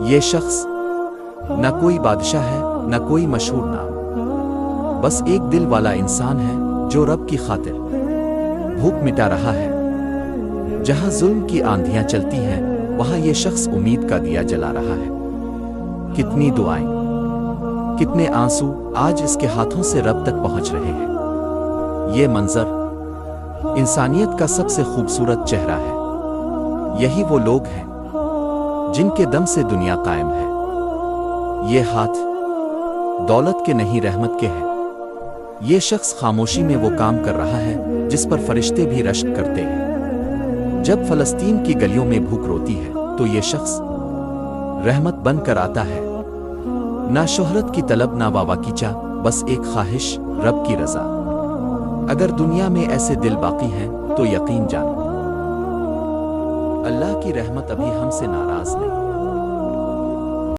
یہ شخص نہ کوئی بادشاہ ہے نہ کوئی مشہور نام، بس ایک دل والا انسان ہے جو رب کی خاطر بھوک مٹا رہا ہے۔ جہاں ظلم کی آندھیاں چلتی ہیں وہاں یہ شخص امید کا دیا جلا رہا ہے۔ کتنی دعائیں، کتنے آنسو آج اس کے ہاتھوں سے رب تک پہنچ رہے ہیں۔ یہ منظر انسانیت کا سب سے خوبصورت چہرہ ہے۔ یہی وہ لوگ ہیں جن کے دم سے دنیا قائم ہے۔ یہ ہاتھ دولت کے نہیں رحمت کے ہیں۔ یہ شخص خاموشی میں وہ کام کر رہا ہے جس پر فرشتے بھی رشک کرتے ہیں۔ جب فلسطین کی گلیوں میں بھوک روتی ہے تو یہ شخص رحمت بن کر آتا ہے۔ نہ شہرت کی طلب نہ واوا کی چاہ، بس ایک خواہش، رب کی رضا۔ اگر دنیا میں ایسے دل باقی ہیں تو یقین جانو اللہ کی رحمت ابھی ہم سے ناراض نہیں۔